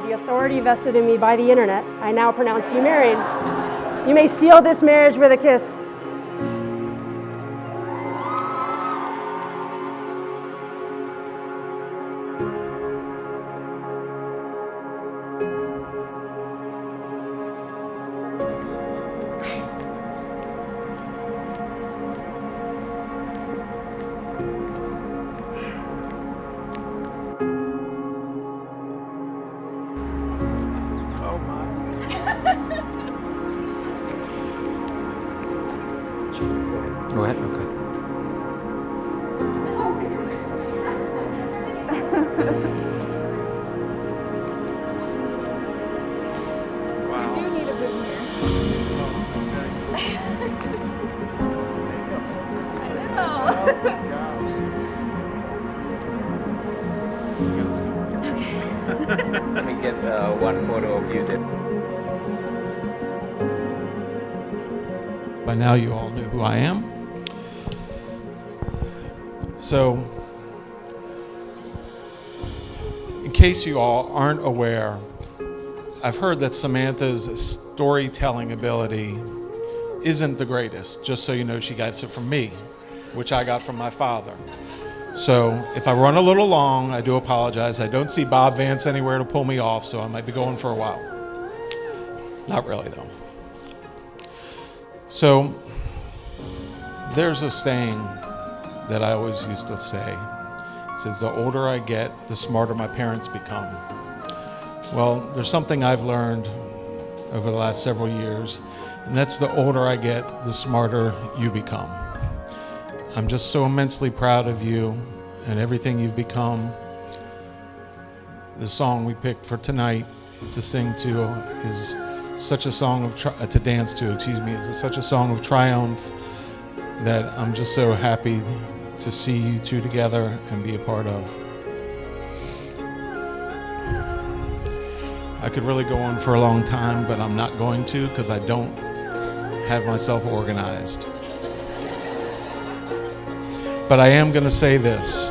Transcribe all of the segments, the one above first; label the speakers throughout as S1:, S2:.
S1: by the authority vested in me by the internet, I now pronounce you married. You may seal this marriage with a kiss.
S2: Go ahead. Okay.
S3: Wow.
S4: You do need a boutonniere. I know.
S2: Let me get one photo of you there.
S3: By now you all know who I am. So, in case you all aren't aware, I've heard that Samantha's storytelling ability isn't the greatest. Just so you know, she gets it from me, which I got from my father. So if I run a little long, I do apologize. I don't see Bob Vance anywhere to pull me off, so I might be going for a while. Not really, though. So there's a saying that I always used to say. It says, the older I get, the smarter my parents become. Well, there's something I've learned over the last several years, and that's the older I get, the smarter you become. I'm just so immensely proud of you and everything you've become. The song we picked for tonight to sing to is such a song of to dance to, is such a song of triumph that I'm just so happy to see you two together and be a part of. I could really go on for a long time, but I'm not going to because I don't have myself organized. But I am going to say this.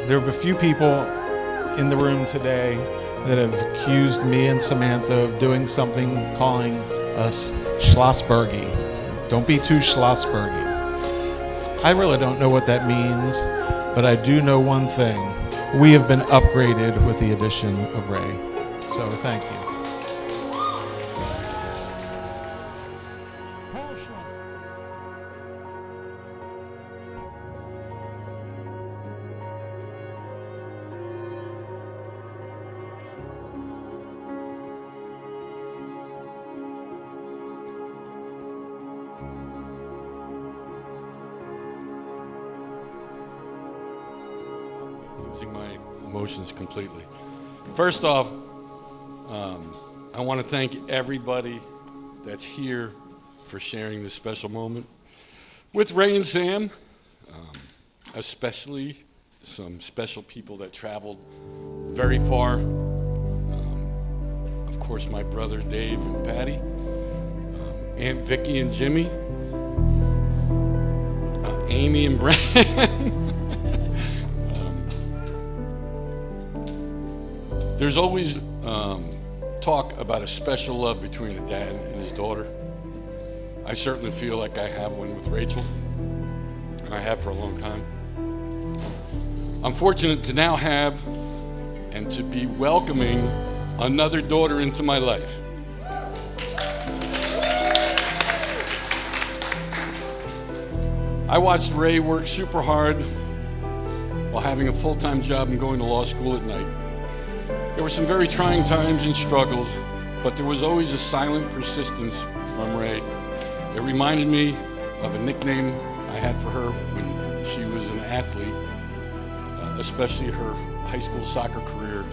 S3: There are a few people in the room today that have accused me and Samantha of doing something calling us Schlossbergy. Don't be too Schlossbergy. I really don't know what that means, but I do know one thing. We have been upgraded with the addition of Ray. So thank you.
S5: Losing my emotions completely. First off, I want to thank everybody that's here for sharing this special moment with Ray and Sam, especially some special people that traveled very far. Of course, my brother Dave and Patty, Aunt Vicky and Jimmy, Amy and Brandon. There's always talk about a special love between a dad and his daughter. I certainly feel like I have one with Rachel, and I have for a long time. I'm fortunate to now have and to be welcoming another daughter into my life. I watched Ray work super hard while having a full-time job and going to law school at night. There were some very trying times and struggles, but there was always a silent persistence from Ray. It reminded me of a nickname I had for her when she was an athlete, especially her high school soccer career.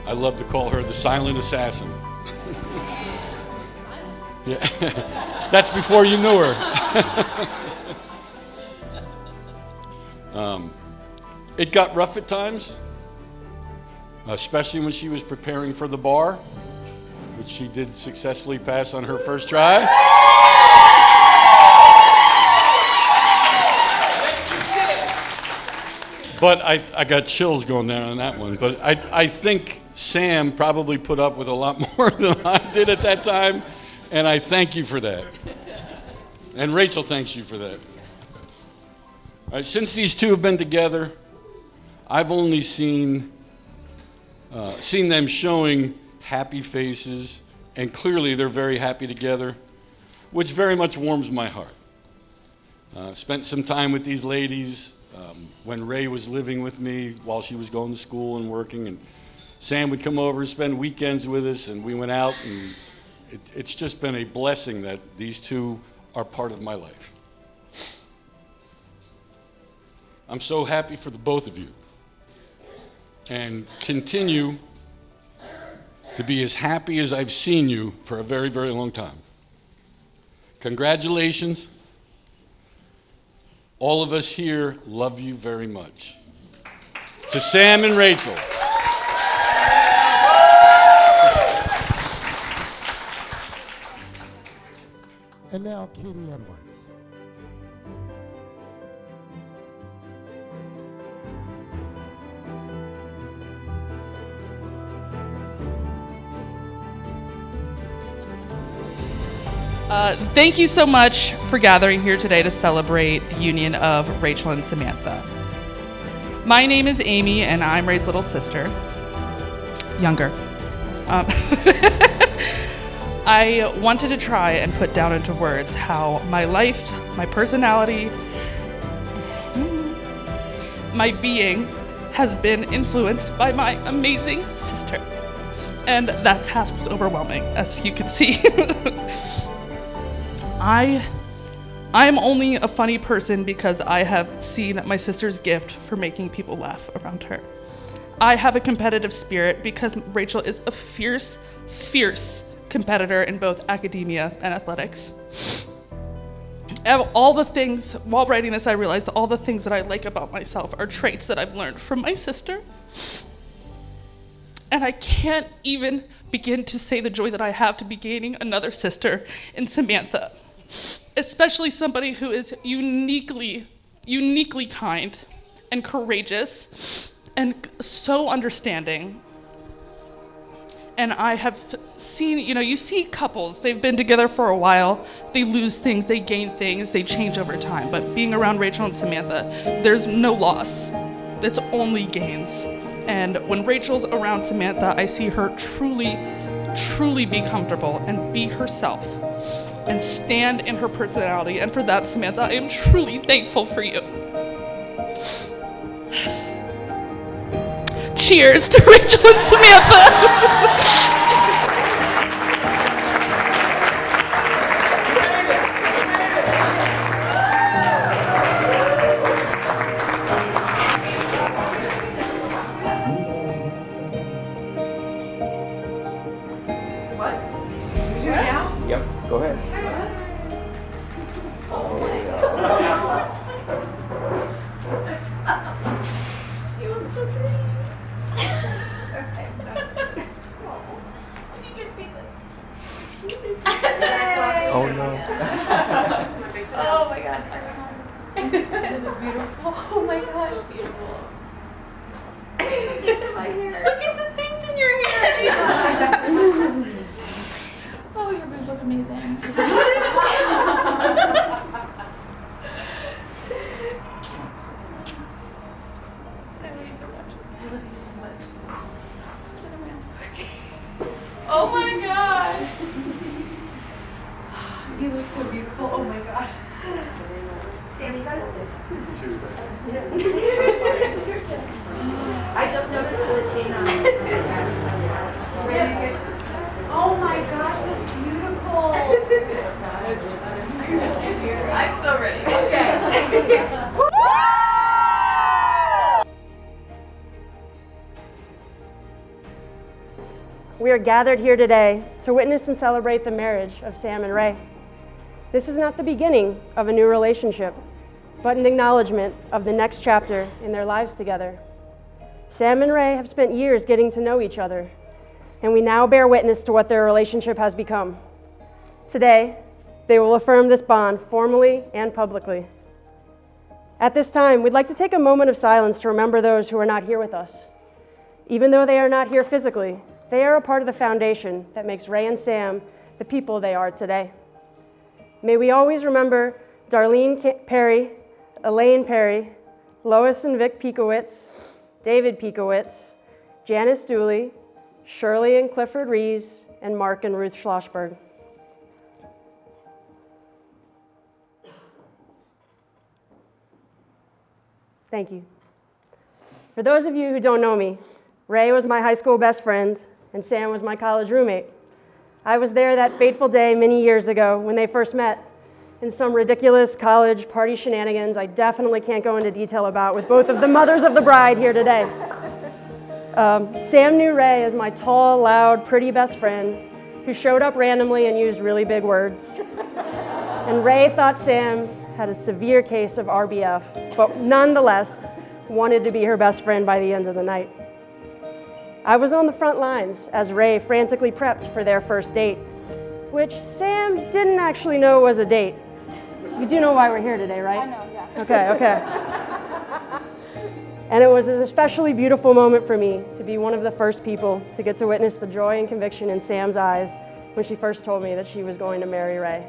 S5: I love to call her the silent assassin. Yeah, that's before you knew her. It got rough at times, especially when she was preparing for the bar, which she did successfully pass on her first try. But I got chills going down on that one. But I think Sam probably put up with a lot more than I did at that time, and I thank you for that. And Rachel thanks you for that. All right, since these two have been together, I've only seen them showing happy faces, and clearly they're very happy together, which very much warms my heart. Spent some time with these ladies when Ray was living with me while she was going to school and working, and Sam would come over and spend weekends with us, and we went out, and it's just been a blessing that these two are part of my life. I'm so happy for the both of you, and continue to be as happy as I've seen you for a very, very long time. Congratulations. All of us here love you very much. To Sam and Rachel.
S4: And now, Katie Edwards.
S6: Thank you so much for gathering here today to celebrate the union of Rachel and Samantha. My name is Amy, and I'm Ray's little sister. Younger. I wanted to try and put down into words how my life, my personality, my being has been influenced by my amazing sister. And that task was overwhelming, as you can see. I'm only a funny person because I have seen my sister's gift for making people laugh around her. I have a competitive spirit because Rachel is a fierce, fierce competitor in both academia and athletics. All the things, while writing this, I realized that all the things that I like about myself are traits that I've learned from my sister. And I can't even begin to say the joy that I have to be gaining another sister in Samantha, especially somebody who is uniquely kind and courageous and so understanding. And I have seen, you see couples, they've been together for a while, they lose things, they gain things, they change over time. But being around Rachel and Samantha, there's no loss, it's only gains. And when Rachel's around Samantha, I see her truly be comfortable and be herself and stand in her personality. And for that, Samantha, I am truly thankful for you. Cheers to Rachel and Samantha.
S2: Yep, go ahead.
S7: You look so pretty. Okay. You can speak this.
S2: Oh no.
S7: Oh my god. This is beautiful. Oh my gosh. Beautiful. Look at my hair. Look at the things in your hair. Oh, your boobs look amazing. I love you so much. I love you so much. Sit around. Okay. Oh my gosh. You look so beautiful. Oh my gosh. Sammy, you gotta sit. I just noticed the chain on it. Oh my gosh, that's beautiful. I'm so ready. Okay.
S1: We are gathered here today to witness and celebrate the marriage of Sam and Ray. This is not the beginning of a new relationship, but an acknowledgement of the next chapter in their lives together. Sam and Ray have spent years getting to know each other, and we now bear witness to what their relationship has become. Today, they will affirm this bond formally and publicly. At this time, we'd like to take a moment of silence to remember those who are not here with us. Even though they are not here physically, they are a part of the foundation that makes Ray and Sam the people they are today. May we always remember Darlene Perry, Elaine Perry, Lois and Vic Piekowitz, David Piekowitz, Janice Dooley, Shirley and Clifford Rees, and Mark and Ruth Schlossberg. Thank you. For those of you who don't know me, Ray was my high school best friend, and Sam was my college roommate. I was there that fateful day many years ago when they first met in some ridiculous college party shenanigans I definitely can't go into detail about with both of the mothers of the bride here today. Sam knew Ray as my tall, loud, pretty best friend who showed up randomly and used really big words. And Ray thought Sam had a severe case of RBF, but nonetheless wanted to be her best friend by the end of the night. I was on the front lines as Ray frantically prepped for their first date, which Sam didn't actually know was a date. You do know why we're here today, right?
S7: I know, yeah.
S1: Okay. And it was an especially beautiful moment for me to be one of the first people to get to witness the joy and conviction in Sam's eyes when she first told me that she was going to marry Ray.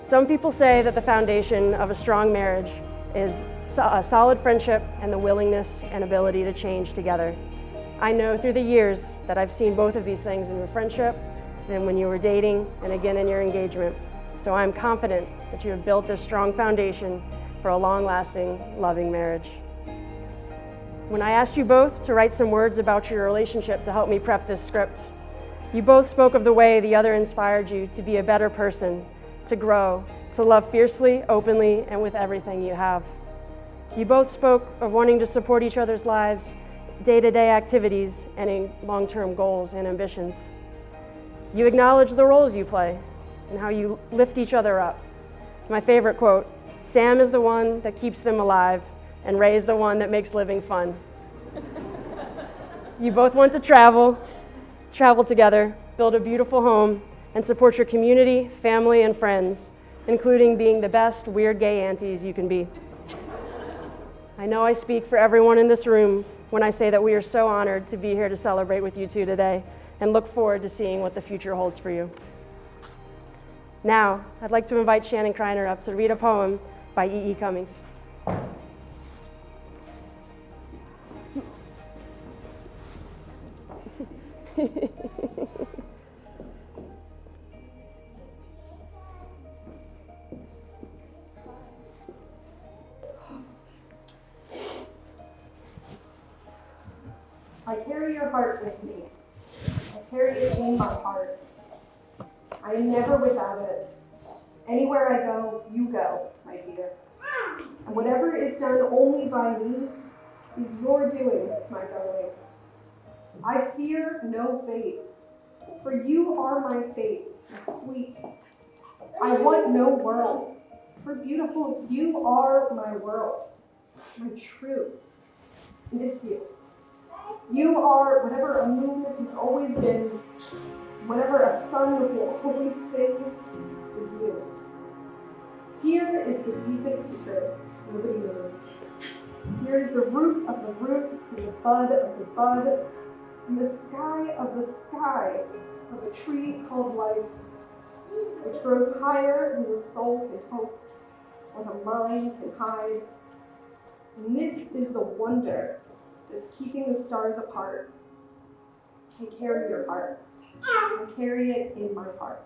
S1: Some people say that the foundation of a strong marriage is a solid friendship and the willingness and ability to change together. I know through the years that I've seen both of these things in your friendship, then when you were dating, and again in your engagement. So I'm confident that you have built this strong foundation for a long-lasting, loving marriage. When I asked you both to write some words about your relationship to help me prep this script, you both spoke of the way the other inspired you to be a better person, to grow, to love fiercely, openly, and with everything you have. You both spoke of wanting to support each other's lives, day-to-day activities, and in long-term goals and ambitions. You acknowledge the roles you play and how you lift each other up. My favorite quote, Sam is the one that keeps them alive, and Ray is the one that makes living fun. You both want to travel together, build a beautiful home, and support your community, family, and friends, including being the best weird gay aunties you can be. I know I speak for everyone in this room when I say that we are so honored to be here to celebrate with you two today and look forward to seeing what the future holds for you. Now, I'd like to invite Shannon Kreiner up to read a poem by E.E. Cummings.
S8: I carry your heart with me. I carry it in my heart. I am never without it. Anywhere I go, you go, my dear. And whatever is done only by me is your doing, my darling. I fear no fate, for you are my fate, my sweet. I want no world, for beautiful, you are my world, my true. And it's you. You are whatever a moon has always been, whatever a sun will always sing, is you. Here is the deepest secret nobody knows. Here is the root of the root, and the bud of the bud, and the sky of a tree called life, which grows higher than the soul can hope, or the mind can hide. And this is the wonder that's keeping the stars apart. I carry your heart. I carry it in my heart.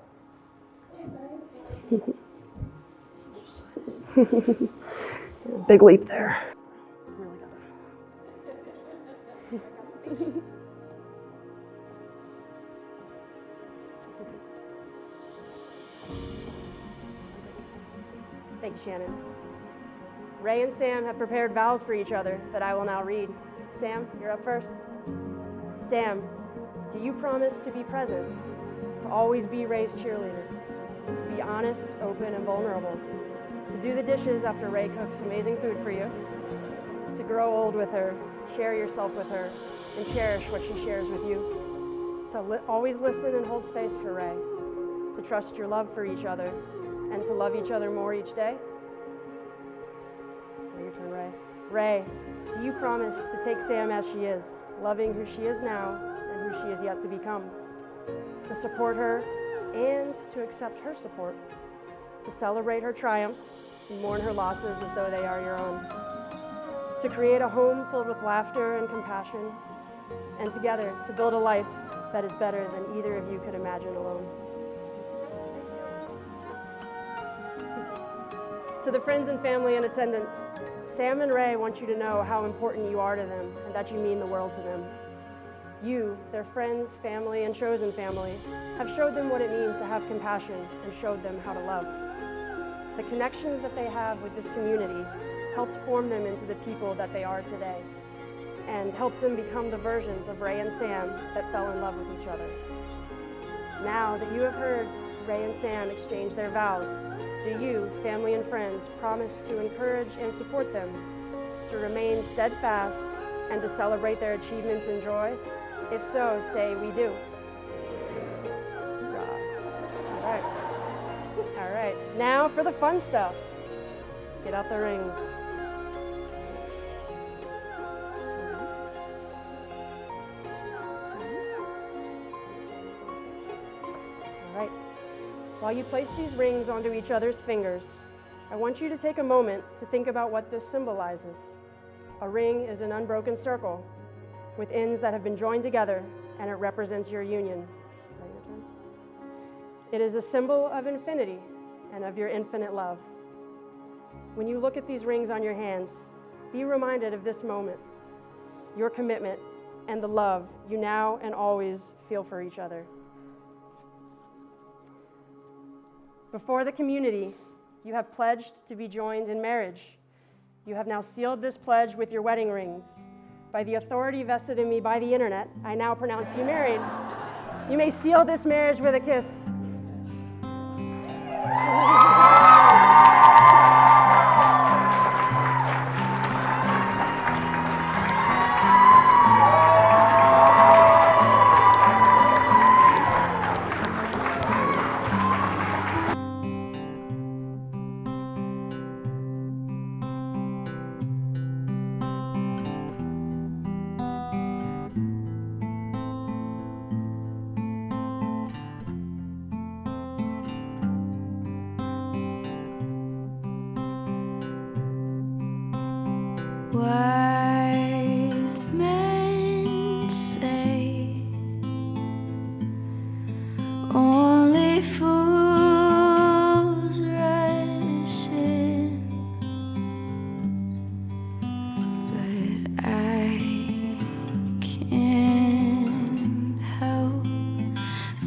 S1: Big leap there. Thanks, Shannon. Ray and Sam have prepared vows for each other that I will now read. Sam, you're up first. Sam, do you promise to be present, to always be Ray's cheerleader, to be honest, open, and vulnerable, to do the dishes after Ray cooks amazing food for you, to grow old with her, share yourself with her, and cherish what she shares with you, to always listen and hold space for Ray, to trust your love for each other, and to love each other more each day? your turn, Ray. Ray, do you promise to take Sam as she is, loving who she is now and who she is yet to become? To support her and to accept her support? To celebrate her triumphs and mourn her losses as though they are your own? To create a home filled with laughter and compassion, and together to build a life that is better than either of you could imagine alone? To the friends and family in attendance, Sam and Ray want you to know how important you are to them and that you mean the world to them. You, their friends, family, and chosen family, have showed them what it means to have compassion and showed them how to love. The connections that they have with this community helped form them into the people that they are today and helped them become the versions of Ray and Sam that fell in love with each other. Now that you have heard Ray and Sam exchange their vows, do you, family and friends, promise to encourage and support them, to remain steadfast, and to celebrate their achievements and joy? If so, say we do. All right. Now for the fun stuff. Get out the rings. All right. While you place these rings onto each other's fingers, I want you to take a moment to think about what this symbolizes. A ring is an unbroken circle with ends that have been joined together, and it represents your union. It is a symbol of infinity and of your infinite love. When you look at these rings on your hands, be reminded of this moment, your commitment, and the love you now and always feel for each other. Before the community, you have pledged to be joined in marriage. You have now sealed this pledge with your wedding rings. By the authority vested in me by the internet, I now pronounce you married. You may seal this marriage with a kiss.
S9: Wise men say only fools rush in, but I can't help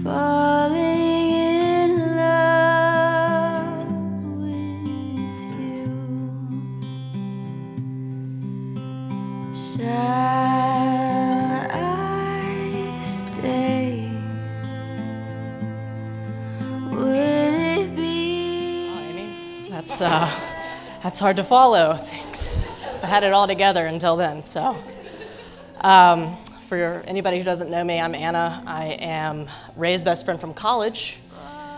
S9: falling in love with you. Shall I stay? Would it be?
S10: That's hard to follow. Thanks. I had it all together until then. So, for anybody who doesn't know me, I'm Anna. I am Ray's best friend from college.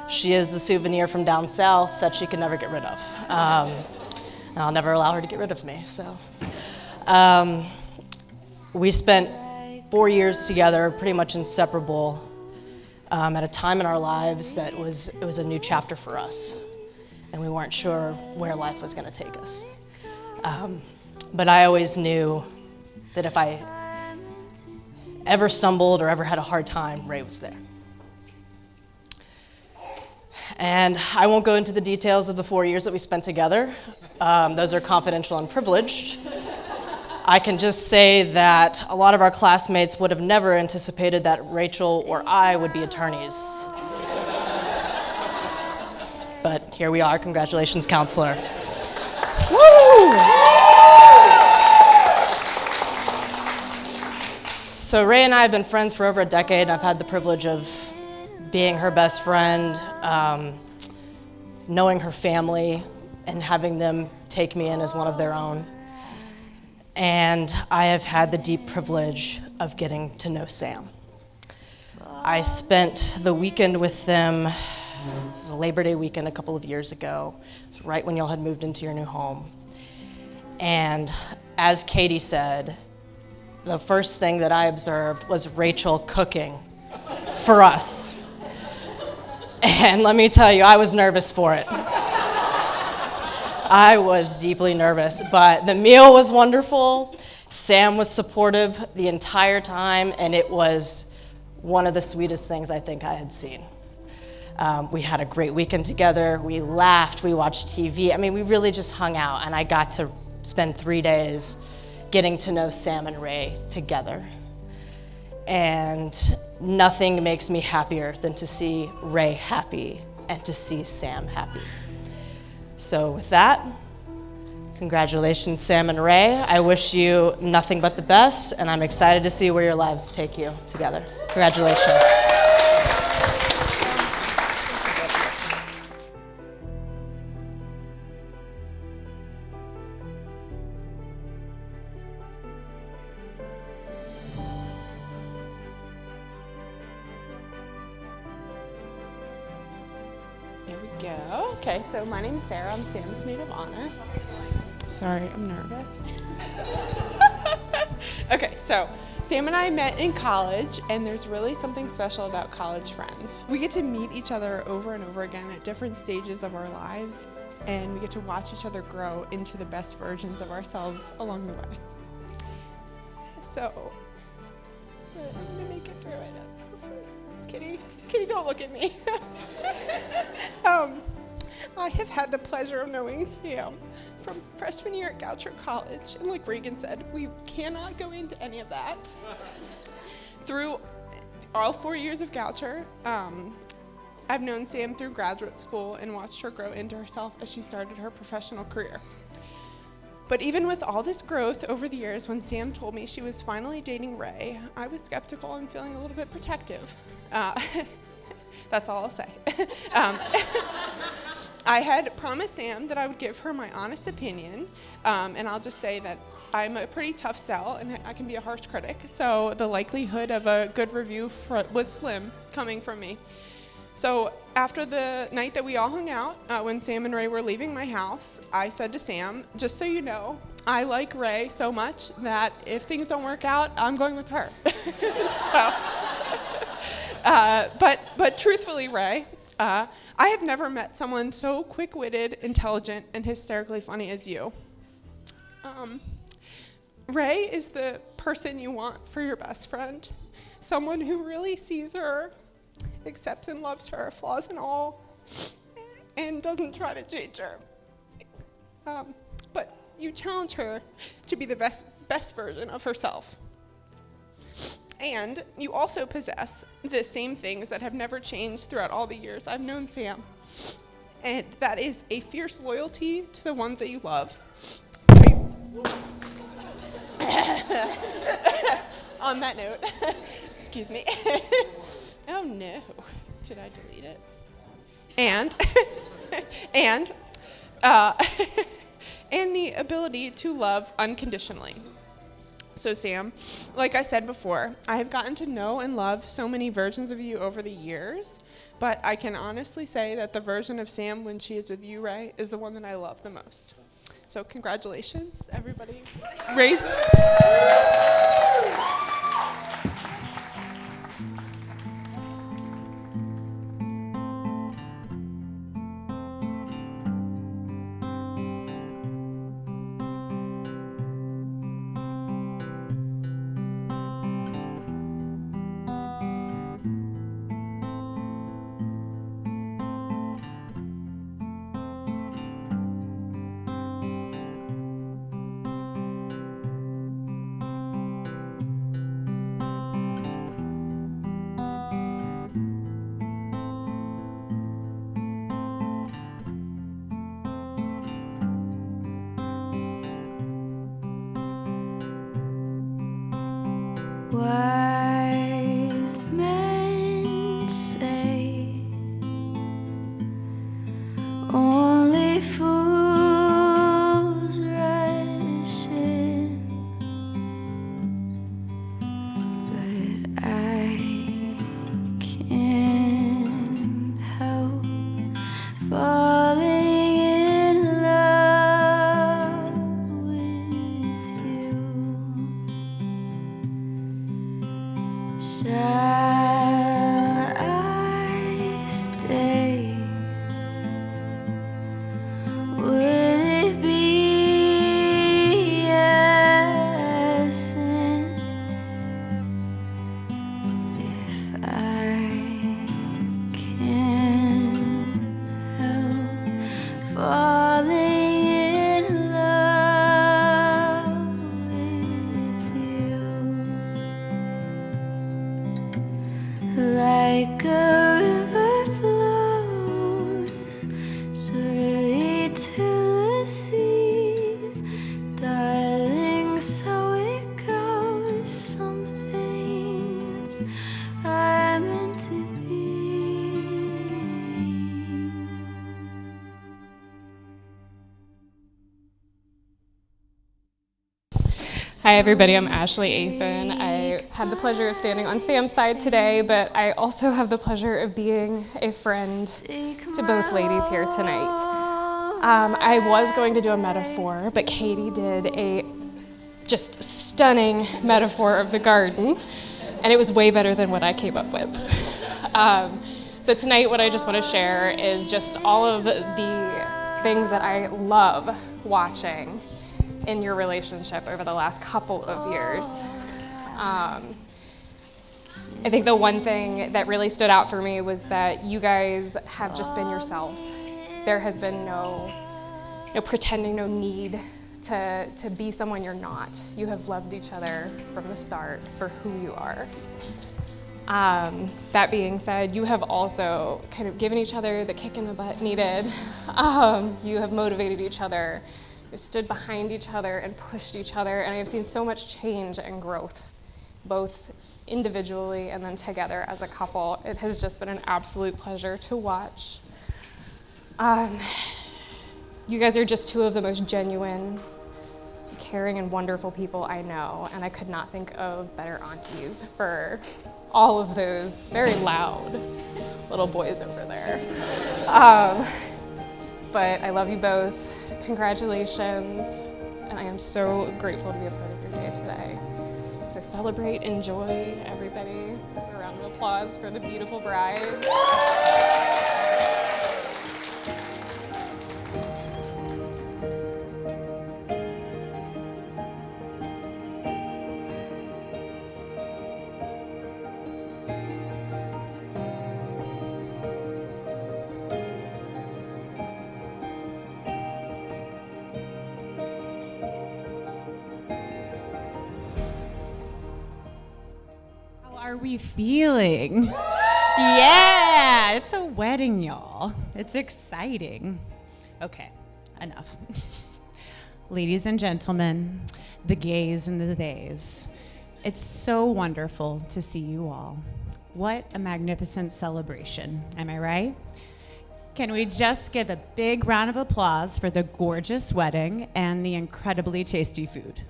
S10: She is the souvenir from down south that she can never get rid of. And I'll never allow her to get rid of me. So. We spent 4 years together, pretty much inseparable, at a time in our lives that it was a new chapter for us, and we weren't sure where life was going to take us. But I always knew that if I ever stumbled or ever had a hard time, Ray was there. And I won't go into the details of the 4 years that we spent together. Those are confidential and privileged. I can just say that a lot of our classmates would have never anticipated that Rachel or I would be attorneys. But here we are. Congratulations, counselor. Woo! So Ray and I have been friends for over a decade. I've had the privilege of being her best friend, knowing her family, and having them take me in as one of their own. And I have had the deep privilege of getting to know Sam. I spent the weekend with them. This was a Labor Day weekend a couple of years ago. It was right when y'all had moved into your new home. And as Katie said, the first thing that I observed was Rachel cooking for us. And let me tell you, I was nervous for it. I was deeply nervous, but the meal was wonderful. Sam was supportive the entire time, and it was one of the sweetest things I think I had seen. We had a great weekend together. We laughed, we watched TV. I mean, we really just hung out, and I got to spend 3 days getting to know Sam and Ray together. And nothing makes me happier than to see Ray happy and to see Sam happy. So with that, congratulations, Sam and Ray. I wish you nothing but the best, and I'm excited to see where your lives take you together. Congratulations.
S11: Here we go. Okay, so my name is Sarah. I'm Sam's Maid of Honor. Sorry, I'm nervous. Okay, so Sam and I met in college, and there's really something special about college friends. We get to meet each other over and over again at different stages of our lives, and we get to watch each other grow into the best versions of ourselves along the way. So, I'm gonna make it through it. Kitty, don't look at me. I have had the pleasure of knowing Sam from freshman year at Goucher College, and like Regan said, we cannot go into any of that. Through all 4 years of Goucher, I've known Sam through graduate school and watched her grow into herself as she started her professional career. But even with all this growth over the years, when Sam told me she was finally dating Ray, I was skeptical and feeling a little bit protective. That's all I'll say. I had promised Sam that I would give her my honest opinion, and I'll just say that I'm a pretty tough sell and I can be a harsh critic, so the likelihood of a good review was slim coming from me. So after the night that we all hung out, when Sam and Ray were leaving my house, I said to Sam, just so you know, I like Ray so much that if things don't work out, I'm going with her. But truthfully, Ray, I have never met someone so quick-witted, intelligent, and hysterically funny as you. Ray is the person you want for your best friend, someone who really sees her, accepts and loves her, flaws and all, and doesn't try to change her. But you challenge her to be the best version of herself. And you also possess the same things that have never changed throughout all the years I've known Sam. And that is a fierce loyalty to the ones that you love. On that note, excuse me. Oh no, did I delete it? And the ability to love unconditionally. So Sam, like I said before, I have gotten to know and love so many versions of you over the years, but I can honestly say that the version of Sam when she is with you, Ray, is the one that I love the most. So congratulations, everybody. Raise
S9: Wise men say only fools rush in, but I can't help falling in love with
S12: Hi everybody, I'm Ashley Athan. I had the pleasure of standing on Sam's side today, but I also have the pleasure of being a friend to both ladies here tonight. I was going to do a metaphor, but Katie did a just stunning metaphor of the garden, and it was way better than what I came up with. So tonight what I just want to share is just all of the things that I love watching in your relationship over the last couple of years. I think the one thing that really stood out for me was that you guys have just been yourselves. There has been no pretending, no need to be someone you're not. You have loved each other from the start for who you are. That being said, you have also kind of given each other the kick in the butt needed. You have motivated each other. You stood behind each other and pushed each other, and I have seen so much change and growth, both individually and then together as a couple. It has just been an absolute pleasure to watch. You guys are just two of the most genuine, caring, and wonderful people I know, and I could not think of better aunties for all of those very loud little boys over there. But I love you both. Congratulations, and I am so grateful to be a part of your day today. So celebrate, enjoy, everybody. A round of applause for the beautiful bride.
S13: Are we feeling? Yeah, it's a wedding, y'all. It's exciting. Okay, enough. Ladies and gentlemen, the gays and the theys, it's so wonderful to see you all. What a magnificent celebration, am I right? Can we just give a big round of applause for the gorgeous wedding and the incredibly tasty food?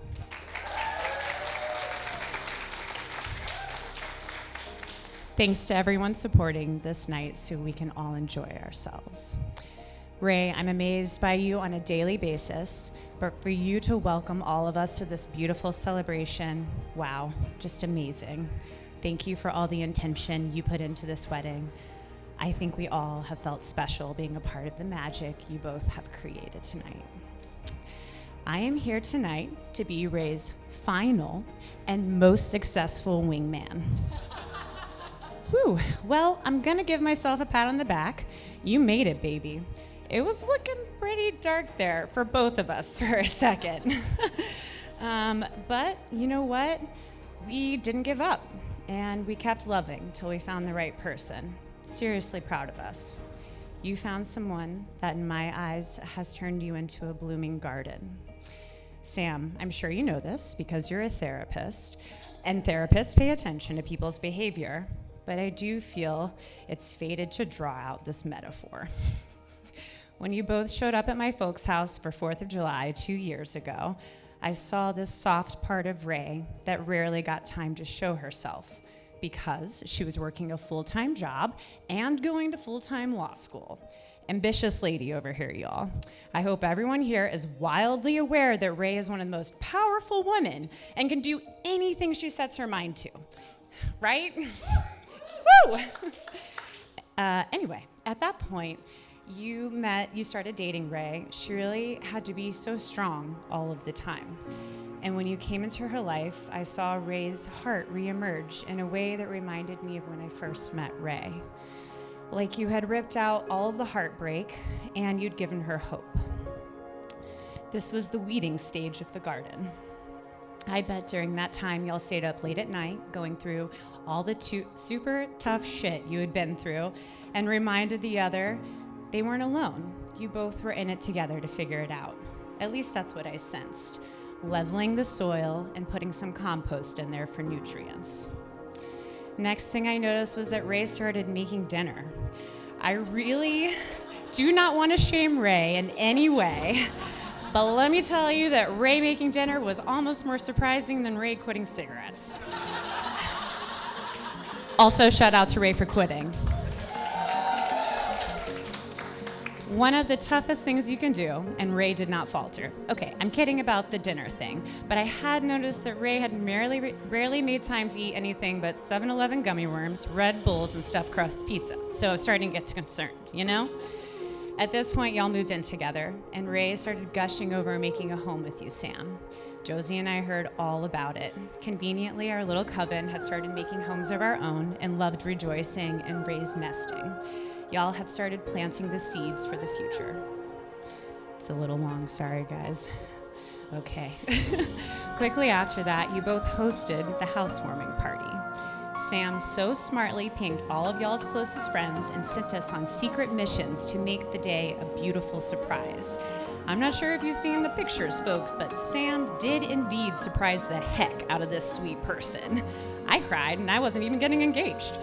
S13: Thanks to everyone supporting this night so we can all enjoy ourselves. Ray, I'm amazed by you on a daily basis, but for you to welcome all of us to this beautiful celebration, wow, just amazing. Thank you for all the intention you put into this wedding. I think we all have felt special being a part of the magic you both have created tonight. I am here tonight to be Ray's final and most successful wingman. Whew, well, I'm gonna give myself a pat on the back. You made it, baby. It was looking pretty dark there for both of us for a second. But you know what? We didn't give up, and we kept loving till we found the right person. Seriously proud of us. You found someone that, in my eyes, has turned you into a blooming garden. Sam, I'm sure you know this because you're a therapist, and therapists pay attention to people's behavior. But I do feel it's fated to draw out this metaphor. When you both showed up at my folks' house for 4th of July 2 years ago, I saw this soft part of Ray that rarely got time to show herself because she was working a full-time job and going to full-time law school. Ambitious lady over here, y'all. I hope everyone here is wildly aware that Ray is one of the most powerful women and can do anything she sets her mind to, right? Woo! Anyway, at that point, you started dating Ray. She really had to be so strong all of the time. And when you came into her life, I saw Ray's heart reemerge in a way that reminded me of when I first met Ray. Like you had ripped out all of the heartbreak and you'd given her hope. This was the weeding stage of the garden. I bet during that time y'all stayed up late at night going through all the super tough shit you had been through and reminded the other they weren't alone. You both were in it together to figure it out. At least that's what I sensed. Leveling the soil and putting some compost in there for nutrients. Next thing I noticed was that Ray started making dinner. I really do not want to shame Ray in any way, But let me tell you that Ray making dinner was almost more surprising than Ray quitting cigarettes. Also, shout out to Ray for quitting. One of the toughest things you can do, and Ray did not falter. Okay, I'm kidding about the dinner thing, but I had noticed that Ray had rarely made time to eat anything but 7-Eleven gummy worms, Red Bulls, and stuffed crust pizza. So I was starting to get concerned, you know? At this point, y'all moved in together, and Ray started gushing over making a home with you, Sam. Josie and I heard all about it. Conveniently, our little coven had started making homes of our own and loved rejoicing in Ray's nesting. Y'all had started planting the seeds for the future. It's a little long, sorry guys. Okay. Quickly after that, you both hosted the housewarming party. Sam so smartly pinged all of y'all's closest friends and sent us on secret missions to make the day a beautiful surprise. I'm not sure if you've seen the pictures, folks, but Sam did indeed surprise the heck out of this sweet person. I cried, and I wasn't even getting engaged.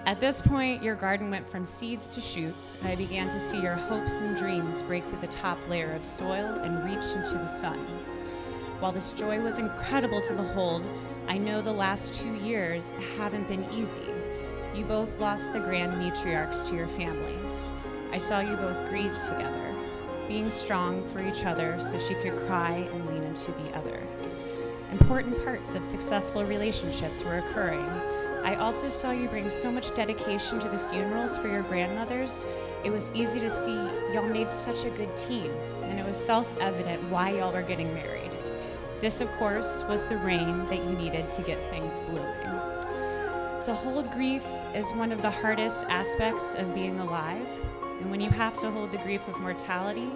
S13: At this point, your garden went from seeds to shoots, and I began to see your hopes and dreams break through the top layer of soil and reach into the sun. While this joy was incredible to behold, I know the last 2 years haven't been easy. You both lost the grand matriarchs to your families. I saw you both grieve together, being strong for each other so she could cry and lean into the other. Important parts of successful relationships were occurring. I also saw you bring so much dedication to the funerals for your grandmothers. It was easy to see y'all made such a good team, and it was self-evident why y'all were getting married. This, of course, was the rain that you needed to get things blooming. To hold grief is one of the hardest aspects of being alive, and when you have to hold the grief of mortality,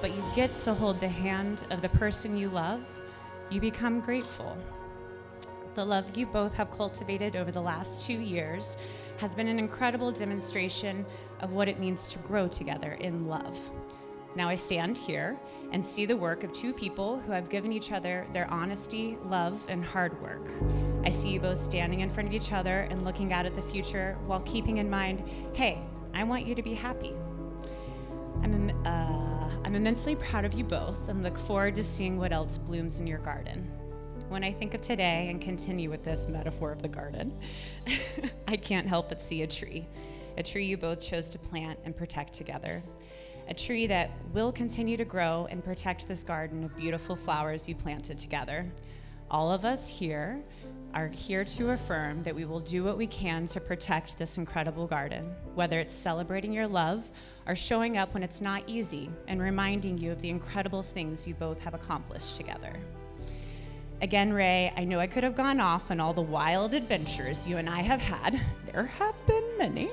S13: but you get to hold the hand of the person you love, you become grateful. The love you both have cultivated over the last 2 years has been an incredible demonstration of what it means to grow together in love. Now I stand here and see the work of 2 people who have given each other their honesty, love, and hard work. I see you both standing in front of each other and looking out at the future while keeping in mind, hey, I want you to be happy. I'm immensely proud of you both and look forward to seeing what else blooms in your garden. When I think of today and continue with this metaphor of the garden, I can't help but see a tree you both chose to plant and protect together. A tree that will continue to grow and protect this garden of beautiful flowers you planted together. All of us here are here to affirm that we will do what we can to protect this incredible garden, whether it's celebrating your love or showing up when it's not easy and reminding you of the incredible things you both have accomplished together. Again, Ray, I know I could have gone off on all the wild adventures you and I have had. There have been many.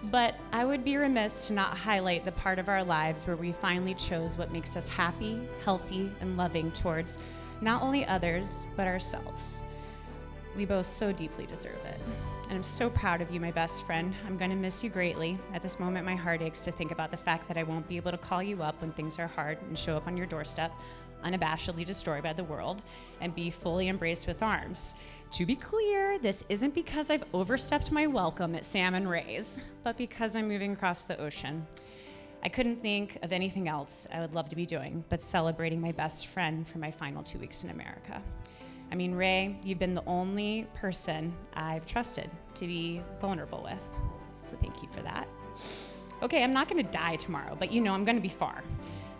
S13: But I would be remiss to not highlight the part of our lives where we finally chose what makes us happy, healthy, and loving towards not only others, but ourselves. We both so deeply deserve it. And I'm so proud of you, my best friend. I'm gonna miss you greatly. At this moment, my heart aches to think about the fact that I won't be able to call you up when things are hard and show up on your doorstep, unabashedly destroyed by the world, and be fully embraced with arms. To be clear, this isn't because I've overstepped my welcome at Sam and Ray's, but because I'm moving across the ocean. I couldn't think of anything else I would love to be doing but celebrating my best friend for my final 2 weeks in America. I mean, Ray, you've been the only person I've trusted to be vulnerable with, so thank you for that. Okay, I'm not gonna die tomorrow, but you know I'm gonna be far.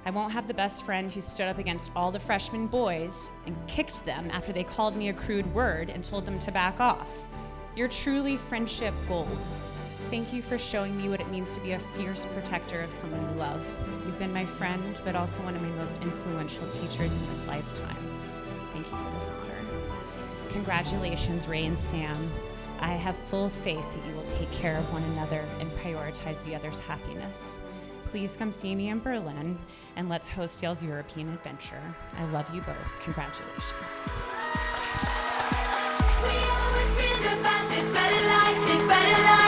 S13: I won't have the best friend who stood up against all the freshman boys and kicked them after they called me a crude word and told them to back off. You're truly friendship gold. Thank you for showing me what it means to be a fierce protector of someone you love. You've been my friend, but also one of my most influential teachers in this lifetime. Thank you for this honor. Congratulations, Ray and Sam. I have full faith that you will take care of one another and prioritize the other's happiness. Please come see me in Berlin, and let's host y'all's European adventure. I love you both. Congratulations.
S9: We always dreamed about this better life, this better life.